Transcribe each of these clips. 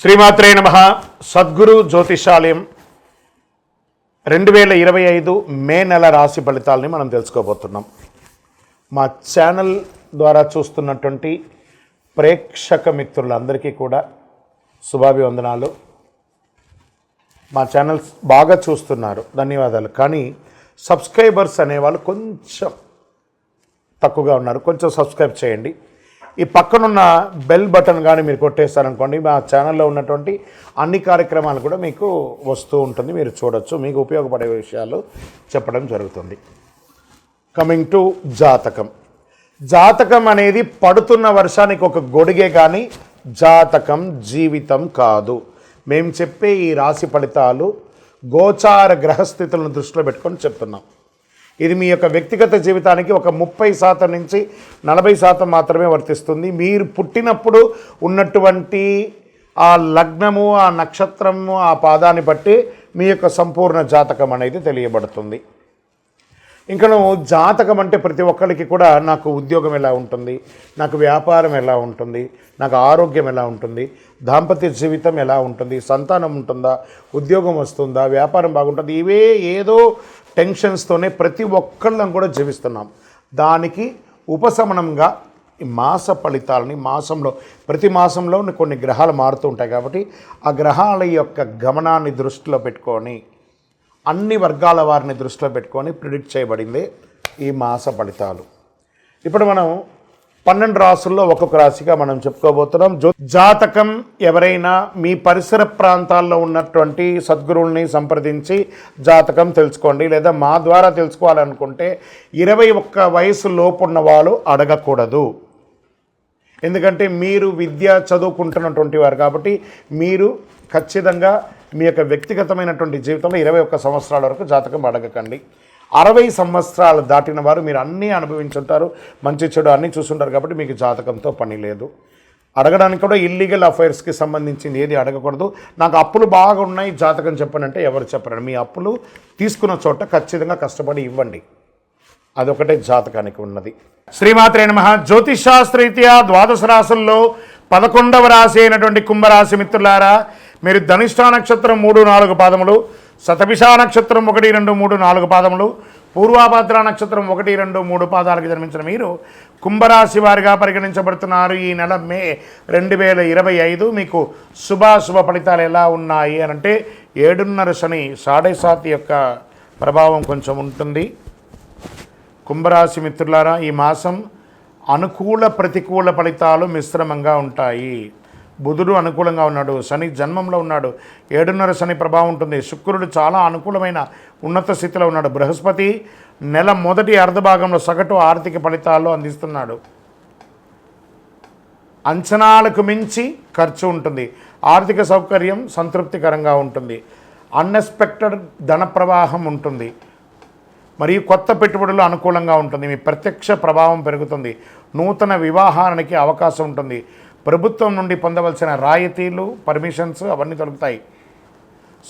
శ్రీమాత్రే నమః. సద్గురు జ్యోతిషాలయం 2025 మే నెల రాశి ఫలితాలని మనం తెలుసుకోబోతున్నాం. మా ఛానల్ ద్వారా చూస్తున్నటువంటి ప్రేక్షక మిత్రులందరికీ కూడా శుభాభివందనాలు. మా ఛానల్స్ బాగా చూస్తున్నారు, ధన్యవాదాలు. కానీ సబ్స్క్రైబర్స్ అనేవాళ్ళు కొంచెం తక్కువగా ఉన్నారు, కొంచెం సబ్స్క్రైబ్ చేయండి. ఈ పక్కనున్న బెల్ బటన్ కానీ మీరు కొట్టేస్తారనుకోండి, మా ఛానల్లో ఉన్నటువంటి అన్ని కార్యక్రమాలు కూడా మీకు వస్తూ ఉంటుంది, మీరు చూడొచ్చు. మీకు ఉపయోగపడే విషయాలు చెప్పడం జరుగుతుంది. కమింగ్ టు జాతకం. జాతకం అనేది పడుతున్న వర్షానికి ఒక గొడుగే కానీ జాతకం జీవితం కాదు. మేము చెప్పే ఈ రాశి ఫలితాలు గోచార గ్రహస్థితులను దృష్టిలో పెట్టుకొని చెప్తున్నాం. ఇది మీ యొక్క వ్యక్తిగత జీవితానికి ఒక 30% నుంచి 40% మాత్రమే వర్తిస్తుంది. మీరు పుట్టినప్పుడు ఉన్నటువంటి ఆ లగ్నము, ఆ నక్షత్రము, ఆ పాదాన్ని బట్టి మీ యొక్క సంపూర్ణ జాతకం అనేది తెలియబడుతుంది. ఇంకా జాతకం అంటే ప్రతి ఒక్కరికి కూడా నాకు ఉద్యోగం ఎలా ఉంటుంది, నాకు వ్యాపారం ఎలా ఉంటుంది, నాకు ఆరోగ్యం ఎలా ఉంటుంది, దాంపత్య జీవితం ఎలా ఉంటుంది, సంతానం ఉంటుందా, ఉద్యోగం వస్తుందా, వ్యాపారం బాగుంటుంది, ఇవే ఏదో టెన్షన్స్తోనే ప్రతి ఒక్కళ్ళం కూడా జీవిస్తున్నాం. దానికి ఉపశమనంగా ఈ మాస ఫలితాలని ప్రతి మాసంలో కొన్ని గ్రహాలు మారుతూ ఉంటాయి కాబట్టి ఆ గ్రహాల యొక్క గమనాన్ని దృష్టిలో పెట్టుకొని అన్ని వర్గాల వారిని దృష్టిలో పెట్టుకొని ప్రిడిక్ట్ చేయబడింది ఈ మాస ఫలితాలు. ఇప్పుడు మనం 12 రాసుల్లో ఒక్కొక్క రాశిగా మనం చెప్పుకోబోతున్నాం. జాతకం ఎవరైనా మీ పరిసర ప్రాంతాల్లో ఉన్నటువంటి సద్గురువుల్ని సంప్రదించి జాతకం తెలుసుకోండి. లేదా మా ద్వారా తెలుసుకోవాలనుకుంటే 21 వయసు లోపు ఉన్న వాళ్ళు అడగకూడదు. ఎందుకంటే మీరు విద్య చదువుకుంటున్నటువంటి వారు కాబట్టి మీరు ఖచ్చితంగా మీ యొక్క వ్యక్తిగతమైనటువంటి జీవితంలో 21 సంవత్సరాల వరకు జాతకం అడగకండి. 60 సంవత్సరాలు దాటిన వారు మీరు అన్నీ అనుభవించుంటారు, మంచి చెడు అన్నీ చూసుంటారు కాబట్టి మీకు జాతకంతో పని లేదు. అడగడానికి కూడా ఇల్లీగల్ అఫైర్స్కి సంబంధించింది ఏది అడగకూడదు. నాకు అప్పులు బాగా ఉన్నాయి, జాతకం చెప్పనంటే ఎవరు చెప్పరండి. మీ అప్పులు తీసుకున్న చోట ఖచ్చితంగా కష్టపడి ఇవ్వండి, అదొకటే జాతకానికి ఉన్నది. శ్రీమాత్రే నమః. జ్యోతిషాస్త్రరీత్యా ద్వాదశ రాశుల్లో 11వ రాశి అయినటువంటి కుంభరాశి మిత్రులారా, మీరు ధనిష్ఠా నక్షత్రం 3-4 పాదములు, శతభిషా నక్షత్రం 1-2-3-4 పాదములు, పూర్వాభద్ర నక్షత్రం 1-2-3 పాదాలకు జన్మించిన మీరు కుంభరాశి వారిగా పరిగణించబడుతున్నారు. ఈ నెల మే 2025 మీకు శుభాశుభ ఫలితాలు ఎలా ఉన్నాయి అని అంటే 7.5 శని 7.5 యొక్క ప్రభావం కొంచెం ఉంటుంది. కుంభరాశి మిత్రులారా, ఈ మాసం అనుకూల ప్రతికూల ఫలితాలు మిశ్రమంగా ఉంటాయి. బుధుడు అనుకూలంగా ఉన్నాడు, శని జన్మంలో ఉన్నాడు, 7.5 శని ప్రభావం ఉంటుంది. శుక్రుడు చాలా అనుకూలమైన ఉన్నత స్థితిలో ఉన్నాడు. బృహస్పతి నెల మొదటి అర్ధభాగంలో సగటు ఆర్థిక ఫలితాల్లో అందిస్తున్నాడు. అంచనాలకు మించి ఖర్చు ఉంటుంది. ఆర్థిక సౌకర్యం సంతృప్తికరంగా ఉంటుంది. అన్ఎక్స్పెక్టెడ్ ధన ప్రవాహం ఉంటుంది. మరియు కొత్త పెట్టుబడులు అనుకూలంగా ఉంటుంది. మీ ప్రత్యక్ష ప్రభావం పెరుగుతుంది. నూతన వివాహానికి అవకాశం ఉంటుంది. ప్రభుత్వం నుండి పొందవలసిన రాయితీలు, పర్మిషన్స్ అవన్నీ దొరుకుతాయి.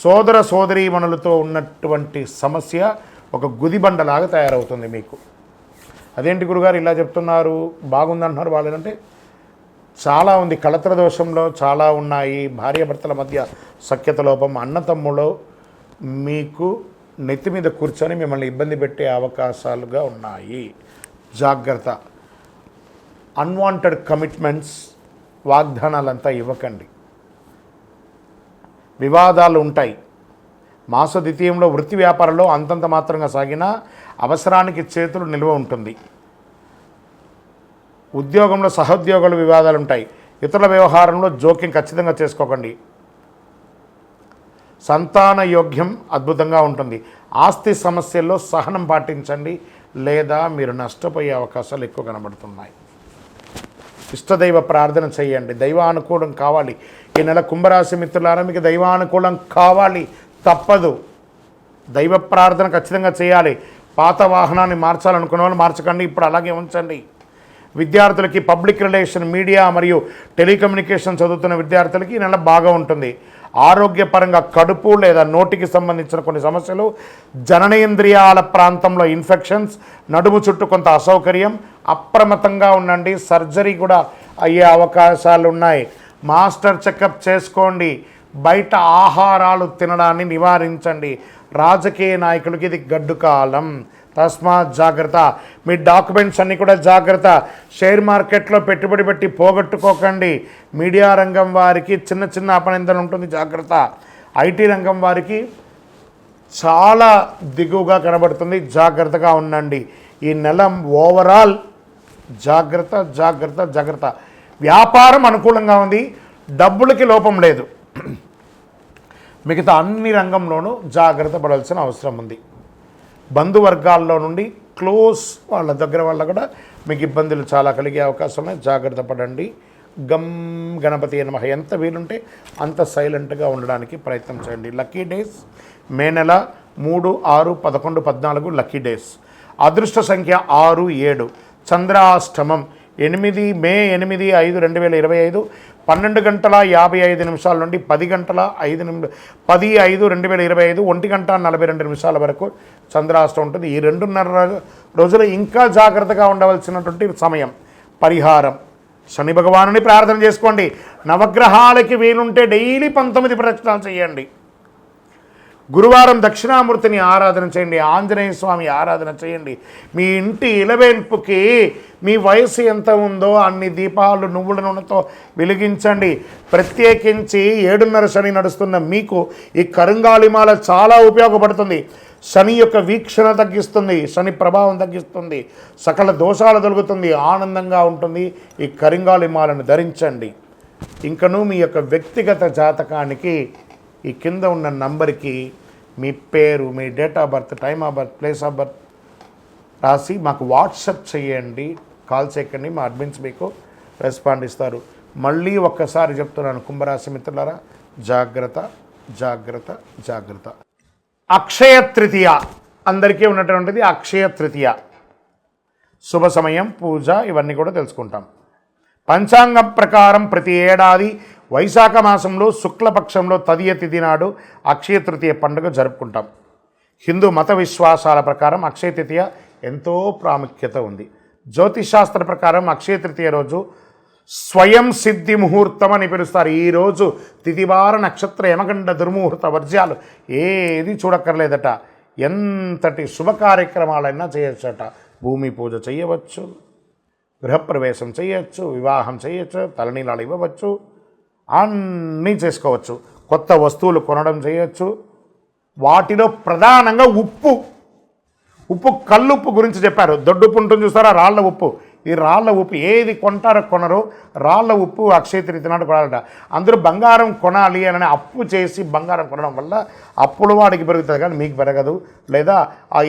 సోదర సోదరీమణులతో ఉన్నటువంటి సమస్య ఒక గుదిబండలాగా తయారవుతుంది మీకు. అదేంటి గురుగారు ఇలా చెప్తున్నారు, బాగుందంటున్నారు వాళ్ళంటే చాలా ఉంది. కళత్ర దోషంలో చాలా ఉన్నాయి. భార్యాభర్తల మధ్య సఖ్యత లోపం, అన్నతమ్ములో మీకు నెత్తి మీద కూర్చొని మిమ్మల్ని ఇబ్బంది పెట్టే అవకాశాలుగా ఉన్నాయి. జాగ్రత్త. అన్వాంటెడ్ కమిట్మెంట్స్, వాగ్దానాలంతా ఇవ్వకండి. వివాదాలు ఉంటాయి. మాస ద్వితీయంలో వృత్తి వ్యాపారంలో అంతంత మాత్రంగా సాగినా అవసరానికి చేతులు నిల్వ ఉంటుంది. ఉద్యోగంలో సహోద్యోగుల వివాదాలు ఉంటాయి. ఇతరుల వ్యవహారంలో జోక్యం ఖచ్చితంగా చేసుకోకండి. సంతాన యోగ్యం అద్భుతంగా ఉంటుంది. ఆస్తి సమస్యల్లో సహనం పాటించండి, లేదా మీరు నష్టపోయే అవకాశాలు ఎక్కువ కనబడుతున్నాయి. ఇష్టదైవ ప్రార్థన చేయండి. దైవానుకూలం కావాలి. ఈ నెల కుంభరాశి మిత్రులారా, మీకు దైవానుకూలం కావాలి, తప్పదు. దైవ ప్రార్థన ఖచ్చితంగా చేయాలి. పాత వాహనాన్ని మార్చాలనుకున్న వాళ్ళు మార్చకండి, ఇప్పుడు అలాగే ఉంచండి. విద్యార్థులకి పబ్లిక్ రిలేషన్, మీడియా మరియు టెలికమ్యూనికేషన్ చదువుతున్న విద్యార్థులకి ఈ నెల బాగా ఉంటుంది. ఆరోగ్యపరంగా కడుపు లేదా నోటికి సంబంధించిన కొన్ని సమస్యలు, జననేంద్రియాల ప్రాంతంలో ఇన్ఫెక్షన్స్, నడుము చుట్టూ కొంత అసౌకర్యం, అప్రమత్తంగా ఉండండి. సర్జరీ కూడా అయ్యే అవకాశాలు ఉన్నాయి. మాస్టర్ చెకప్ చేసుకోండి. బయట ఆహారాలు తినడాన్ని నివారించండి. రాజకీయ నాయకులకి ఇది గడ్డు కాలం, తస్మాత్ జాగ్రత్త. మీ డాక్యుమెంట్స్ అన్నీ కూడా జాగ్రత్త. షేర్ మార్కెట్లో పెట్టుబడి పెట్టి పోగొట్టుకోకండి. మీడియా రంగం వారికి చిన్న చిన్న అపనిందలు ఉంటుంది, జాగ్రత్త. ఐటీ రంగం వారికి చాలా దిగువగా కనబడుతుంది, జాగ్రత్తగా ఉండండి. ఈ నెల ఓవరాల్ జాగ్రత్త జాగ్రత్త జాగ్రత్త. వ్యాపారం అనుకూలంగా ఉంది, డబ్బులకి లోపం లేదు. మిగతా అన్ని రంగంలోనూ జాగ్రత్త పడాల్సిన అవసరం ఉంది. బంధువర్గాల్లో నుండి క్లోజ్ వాళ్ళ దగ్గర వల్ల కూడా మీకు ఇబ్బందులు చాలా కలిగే అవకాశం ఉన్నాయి, జాగ్రత్త పడండి. గమ్ గణపతి నమః. ఎంత వీలుంటే అంత సైలెంట్గా ఉండడానికి ప్రయత్నం చేయండి. లక్కీ డేస్ మే నెల 3, 6, 11, 14 లక్కీ డేస్. అదృష్ట సంఖ్య 6, 7. చంద్రాష్టమం 8 మే 8, 5, 2025 12 గంటల 55 నిమిషాల నుండి 10 గంటల 5 నిమిషాలు 10, 5, 2025 1 గంట 42 నిమిషాల వరకు చంద్రాష్టం ఉంటుంది. ఈ 2.5 రోజులు ఇంకా జాగ్రత్తగా ఉండవలసినటువంటి సమయం. పరిహారం శని భగవానుని ప్రార్థన చేసుకోండి. నవగ్రహాలకి వీలుంటే డైలీ 19 ప్రదక్షిణాలు చేయండి. గురువారం దక్షిణామూర్తిని ఆరాధన చేయండి. ఆంజనేయ స్వామి ఆరాధన చేయండి. మీ ఇంటి ఇలవేల్పుకి మీ వయసు ఎంత ఉందో అన్ని దీపాలు నువ్వుల నూనెతో వెలిగించండి. ప్రత్యేకించి 7.5 శని నడుస్తున్న మీకు ఈ కరుంగాలిమాల చాలా ఉపయోగపడుతుంది. శని యొక్క వీక్షణ తగ్గిస్తుంది, శని ప్రభావం తగ్గిస్తుంది, సకల దోషాలు తొలగుతుంది, ఆనందంగా ఉంటుంది. ఈ కరుంగాలిమాలను ధరించండి. ఇంకనూ మీ యొక్క వ్యక్తిగత జాతకానికి ఈ కింద ఉన్న నంబర్కి మీ పేరు, మీ date of birth, time of birth, place of birth రాసి మాకు వాట్సప్ చేయండి. కాల్ చేయకండి, మా అడ్మిన్స్ మీకు రెస్పాండ్ ఇస్తారు. మళ్ళీ ఒక్కసారి చెప్తున్నాను కుంభరాశి మిత్రులారా, జాగ్రత్త జాగ్రత్త జాగ్రత్త. అక్షయ తృతీయ అందరికీ ఉన్నటువంటిది. అక్షయ తృతీయ శుభ సమయం, పూజ ఇవన్నీ కూడా తెలుసుకుంటాం. పంచాంగం ప్రకారం ప్రతి ఏడాది వైశాఖ మాసంలో శుక్లపక్షంలో తదియ తిథి నాడు అక్షయ తృతీయ పండుగ జరుపుకుంటాం. హిందూ మత విశ్వాసాల ప్రకారం అక్షయ తృతీయ ఎంతో ప్రాముఖ్యత ఉంది. జ్యోతిషాస్త్ర ప్రకారం అక్షయ తృతీయ రోజు స్వయం సిద్ధి ముహూర్తం అని పిలుస్తారు. ఈరోజు తిథివార నక్షత్ర యమగండ దుర్ముహూర్త వర్జ్యాలు ఏది చూడక్కర్లేదట. ఎంతటి శుభ కార్యక్రమాలైనా చేయొచ్చట. భూమి పూజ చేయవచ్చు, గృహప్రవేశం చేయొచ్చు, వివాహం చేయొచ్చు, తలనీలాలు ఇవ్వవచ్చు, అన్నీ చేసుకోవచ్చు. కొత్త వస్తువులు కొనడం చేయొచ్చు. వాటిలో ప్రధానంగా ఉప్పు కల్లుప్పు గురించి చెప్పారు. దొడ్డుప్పు ఉంటుంది చూస్తారా, రాళ్ల ఉప్పు. ఈ రాళ్ల ఉప్పు ఏది కొంటారో కొనరో రాళ్ల ఉప్పు అక్షయ తృతీయ నాడు కొనాలట. అందరూ బంగారం కొనాలి అని అప్పు చేసి బంగారం కొనడం వల్ల అప్పుల వాడికి పెరుగుతుంది కానీ మీకు పెరగదు. లేదా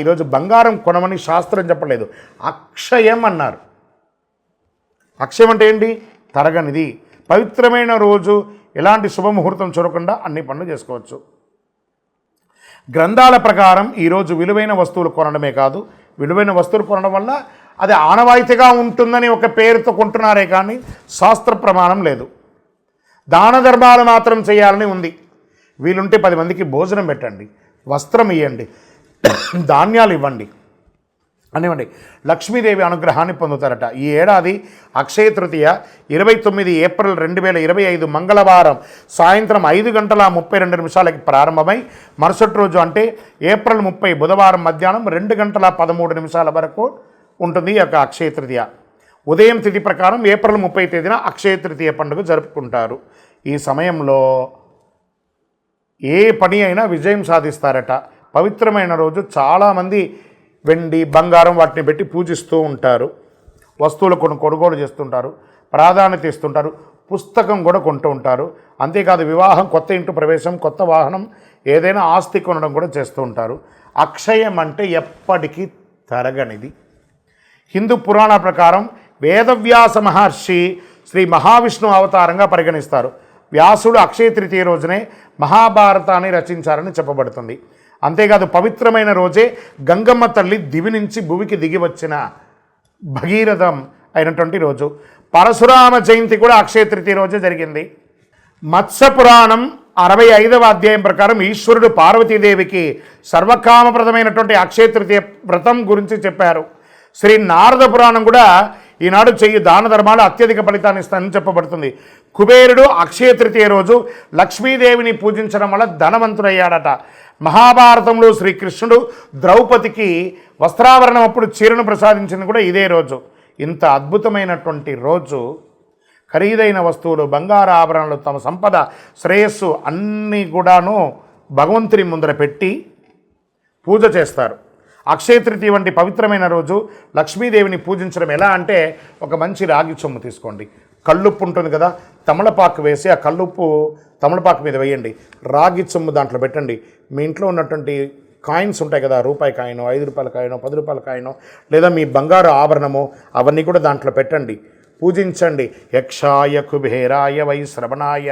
ఈరోజు బంగారం కొనమని శాస్త్రం చెప్పలేదు, అక్షయం అన్నారు. అక్షయం అంటే ఏంటి? తరగనిది. పవిత్రమైన రోజు, ఎలాంటి శుభముహూర్తం చూడకుండా అన్ని పనులు చేసుకోవచ్చు. గ్రంథాల ప్రకారం ఈరోజు విలువైన వస్తువులు కొనడమే కాదు, విలువైన వస్తువులు కొనడం వల్ల అది ఆనవాయితీగా ఉంటుందని ఒక పేరుతో కొంటున్నారే కానీ శాస్త్ర ప్రమాణం లేదు. దాన ధర్మాలు మాత్రం చేయాలని ఉంది. వీలుంటే 10 మందికి భోజనం పెట్టండి, వస్త్రం ఇవ్వండి, ధాన్యాలు ఇవ్వండి అనివ్వండి. లక్ష్మీదేవి అనుగ్రహాన్ని పొందుతారట. ఈ ఏడాది అక్షయ తృతీయ 29 ఏప్రిల్ 2025 మంగళవారం సాయంత్రం 5 గంటల 32 నిమిషాలకి ప్రారంభమై మరుసటి రోజు అంటే ఏప్రిల్ 30 బుధవారం మధ్యాహ్నం 2 గంటల 13 నిమిషాల వరకు ఉంటుంది ఈ యొక్క అక్షయ తృతీయ. ఉదయం తిథి ప్రకారం ఏప్రిల్ 30 తేదీన అక్షయ తృతీయ పండుగ జరుపుకుంటారు. ఈ సమయంలో ఏ పని అయినా విజయం సాధిస్తారట. పవిత్రమైన రోజు చాలామంది వెండి, బంగారం వాటిని పెట్టి పూజిస్తూ ఉంటారు. వస్తువులు కొనుగోలు చేస్తుంటారు, ప్రాధాన్యత ఇస్తుంటారు, పుస్తకం కూడా కొంటూ ఉంటారు. అంతేకాదు వివాహం, కొత్త ఇంటి ప్రవేశం, కొత్త వాహనం, ఏదైనా ఆస్తి కొనడం కూడా చేస్తూ ఉంటారు. అక్షయం అంటే ఎప్పటికీ తరగనిది. హిందూ పురాణ ప్రకారం వేదవ్యాస మహర్షి శ్రీ మహావిష్ణు అవతారంగా పరిగణిస్తారు. వ్యాసుడు అక్షయ తృతీయ రోజునే మహాభారతాన్ని రచించారని చెప్పబడుతుంది. అంతేకాదు పవిత్రమైన రోజే గంగమ్మ తల్లి దివి నుంచి భూమికి దిగి వచ్చిన భగీరథం అయినటువంటి రోజు. పరశురామ జయంతి కూడా అక్షయ తృతీయ రోజే జరిగింది. మత్స్య పురాణం 65వ అధ్యాయం ప్రకారం ఈశ్వరుడు పార్వతీదేవికి సర్వకామప్రదమైనటువంటి అక్షయ తృతీయ వ్రతం గురించి చెప్పారు. శ్రీ నారద పురాణం కూడా ఈనాడు చెయ్యి దాన ధర్మాలు అత్యధిక ఫలితాన్ని ఇస్తానని చెప్పబడుతుంది. కుబేరుడు అక్షయ తృతీయ రోజు లక్ష్మీదేవిని పూజించడం వల్ల ధనవంతుడయ్యాడట. మహాభారతంలో శ్రీకృష్ణుడు ద్రౌపదికి వస్త్రాభరణం అప్పుడు చీరను ప్రసాదించింది కూడా ఇదే రోజు. ఇంత అద్భుతమైనటువంటి రోజు ఖరీదైన వస్తువులు, బంగారు ఆభరణాలు, తమ సంపద, శ్రేయస్సు అన్నీ కూడాను భగవంతుని ముందర పెట్టి పూజ చేస్తారు. అక్షయ తృతీయ వంటి పవిత్రమైన రోజు లక్ష్మీదేవిని పూజించడం ఎలా అంటే, ఒక మంచి రాగి చెంబు తీసుకోండి, కల్లుప్పు ఉంటుంది కదా, తమలపాకు వేసి ఆ కల్లుప్పు తమలపాకు మీద వేయండి, రాగి చెంబు దాంట్లో పెట్టండి. మీ ఇంట్లో ఉన్నటువంటి కాయిన్స్ ఉంటాయి కదా, రూపాయి కాయినో, 5 రూపాయల కాయినో, 10 రూపాయల కాయినో, లేదా మీ బంగారు ఆభరణమో అవన్నీ కూడా దాంట్లో పెట్టండి, పూజించండి. యక్షాయ కుబేరాయ వై శ్రవణాయ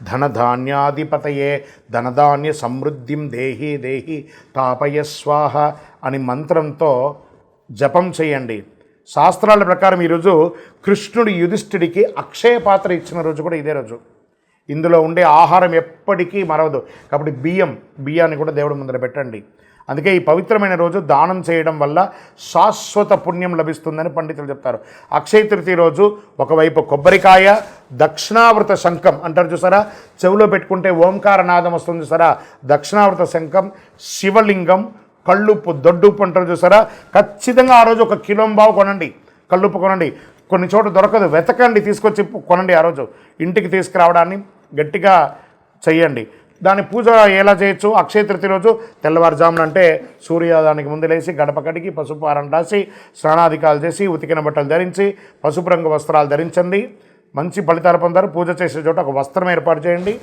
ధనధాన్యాధిపతయే ధనధాన్య సమృద్ధిం దేహి దేహి తాపయ స్వాహ అని మంత్రంతో జపం చేయండి. శాస్త్రాల ప్రకారం ఈరోజు కృష్ణుడు యుధిష్ఠిడికి అక్షయ పాత్ర ఇచ్చిన రోజు కూడా ఇదే రోజు. ఇందులో ఉండే ఆహారం ఎప్పటికీ మరవదు కాబట్టి బియ్యాన్ని కూడా దేవుడి ముందర పెట్టండి. అందుకే ఈ పవిత్రమైన రోజు దానం చేయడం వల్ల శాశ్వత పుణ్యం లభిస్తుందని పండితులు చెప్తారు. అక్షయ తృతీయ రోజు ఒకవైపు కొబ్బరికాయ, దక్షిణావృత శంఖం అంటారు చూసారా, చెవిలో పెట్టుకుంటే ఓంకార నాదం వస్తుంది చూసారా, దక్షిణావృత శంఖం, శివలింగం, కళ్ళుప్పు, దొడ్డుప్పు అంటారు చూసారా, ఖచ్చితంగా ఆ రోజు 1 కిలోంబావు కొనండి, కళ్ళుప్పు కొనండి. కొన్ని చోట దొరకదు, వెతకండి, తీసుకొచ్చి కొనండి. ఆ రోజు ఇంటికి తీసుకురావడాన్ని గట్టిగా చెయ్యండి. దాని పూజ ఎలా చేయొచ్చు? అక్షయ తృతీయ రోజు తెల్లవారుజామున అంటే సూర్యోదయానికి ముందు లేచి గడప కడిగి పసుపు ఆరం రాసి స్నానాధికాలు చేసి ఉతికిన బట్టలు ధరించి పసుపు రంగు వస్త్రాలు ధరించండి. మంచి ఫలితాలు పొందారు. పూజ చేసే చోట ఒక వస్త్రం ఏర్పాటు చేయండి.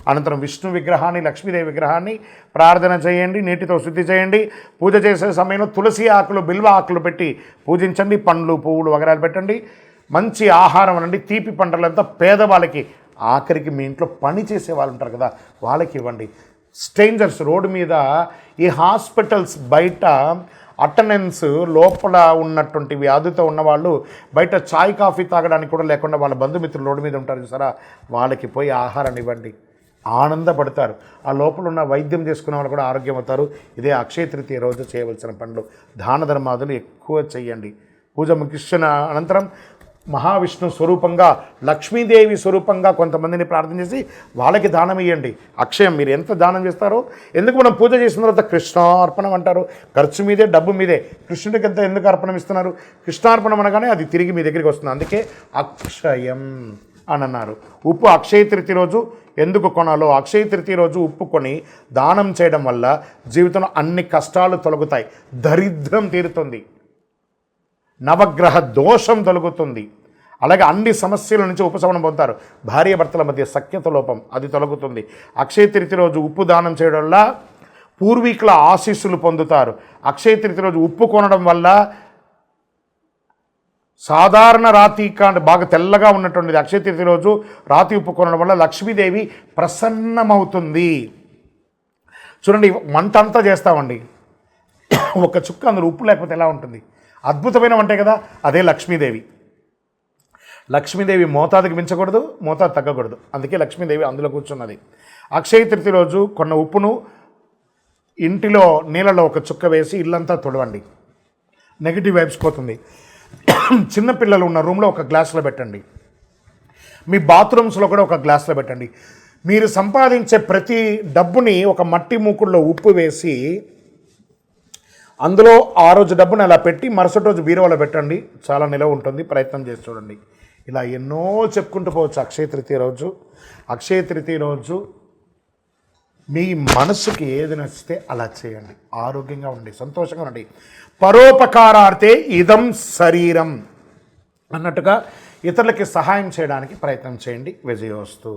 అనంతరం విష్ణు విగ్రహాన్ని, లక్ష్మీదేవి విగ్రహాన్ని ప్రార్థన చేయండి, నీటితో శుద్ధి చేయండి. పూజ చేసే సమయంలో తులసి ఆకులు, బిల్వ ఆకులు పెట్టి పూజించండి. పండ్లు, పువ్వులు వగరాలు పెట్టండి. మంచి ఆహారం అనండి. తీపి పంటలంతా పేదవాళ్ళకి, ఆఖరికి మీ ఇంట్లో పని చేసే వాళ్ళు ఉంటారు కదా, వాళ్ళకి ఇవ్వండి. స్ట్రేంజర్స్ రోడ్డు మీద, ఈ హాస్పిటల్స్ బయట అటెండెన్స్ లోపల ఉన్నటువంటి వ్యాధితో ఉన్నవాళ్ళు బయట చాయ్ కాఫీ తాగడానికి కూడా లేకుండా వాళ్ళ బంధుమిత్రులు రోడ్డు మీద ఉంటారు చూసారా, వాళ్ళకి పోయి ఆహారాన్ని ఇవ్వండి, ఆనందపడతారు. ఆ లోపల ఉన్న వైద్యం చేసుకునే వాళ్ళు కూడా ఆరోగ్యం అవుతారు. ఇదే అక్షయ తృతీయ రోజు చేయవలసిన పనులు. దాన ధర్మాదులు ఎక్కువ చేయండి. పూజ ముగిసిన అనంతరం మహావిష్ణు స్వరూపంగా, లక్ష్మీదేవి స్వరూపంగా కొంతమందిని ప్రార్థన చేసి వాళ్ళకి దానం ఇవ్వండి. అక్షయం మీరు ఎంత దానం చేస్తారో, ఎందుకు మనం పూజ చేసిన తర్వాత కృష్ణార్పణం అంటారు, ఖర్చు మీదే, డబ్బు మీదే. కృష్ణుడికి ఎంత ఎందుకు అర్పణం ఇస్తున్నారు? కృష్ణార్పణం అనగానే అది తిరిగి మీ దగ్గరికి వస్తుంది. అందుకే అక్షయం అని అన్నారు. ఉప్పు అక్షయ తృతీయ రోజు ఎందుకు కొనాలో, అక్షయ తృతీయ రోజు ఉప్పు కొని దానం చేయడం వల్ల జీవితంలో అన్ని కష్టాలు తొలగుతాయి, దరిద్రం తీరుతుంది, నవగ్రహ దోషం తొలగుతుంది, అలాగే అన్ని సమస్యల నుంచి ఉపశమనం పొందుతారు. భార్యాభర్తల మధ్య సఖ్యత లోపం అది తొలగుతుంది. అక్షయ తృతీయ రోజు ఉప్పు దానం చేయడం వల్ల పూర్వీకుల ఆశీస్సులు పొందుతారు. అక్షయ తృతీయ రోజు ఉప్పు కొనడం వల్ల సాధారణ రాతి బాగా తెల్లగా ఉన్నటువంటిది అక్షయ తృతీయ రోజు రాతి ఉప్పు కొనడం వల్ల లక్ష్మీదేవి ప్రసన్నమవుతుంది. చూడండి, వంట అంతా చేస్తామండి, ఒక చుక్క అందులో ఉప్పు లేకపోతే ఎలా ఉంటుంది? అద్భుతమైన వంటే కదా, అదే లక్ష్మీదేవి. లక్ష్మీదేవి మోతాదుకి మించకూడదు, మోతాదు తగ్గకూడదు. అందుకే లక్ష్మీదేవి అందులో కూర్చున్నది. అక్షయ తృతీయ రోజు కొన్న ఉప్పును ఇంటిలో నీళ్ళలో ఒక చుక్క వేసి ఇల్లంతా తుడవండి, నెగిటివ్ వైబ్స్ పోతుంది. చిన్నపిల్లలు ఉన్న రూమ్లో ఒక గ్లాసులో పెట్టండి, మీ బాత్రూమ్స్లో కూడా ఒక గ్లాసులో పెట్టండి. మీరు సంపాదించే ప్రతి డబ్బుని ఒక మట్టి మూకుల్లో ఉప్పు వేసి అందులో ఆ రోజు డబ్బుని అలా పెట్టి మరుసటి రోజు బీరువాలో పెట్టండి, చాలా నిలవ ఉంటుంది. ప్రయత్నం చేసి చూడండి. ఇలా ఎన్నో చెప్పుకుంటూ పోవచ్చు. అక్షయ తృతీయ రోజు, అక్షయ తృతీయ రోజు మీ మనసుకి ఏది నచ్చితే అలా చేయండి. ఆరోగ్యంగా ఉండి సంతోషంగా ఉండి. పరోపకారార్థే ఇదం శరీరం అన్నట్టుగా ఇతరులకి సహాయం చేయడానికి ప్రయత్నం చేయండి. విజయోస్తు.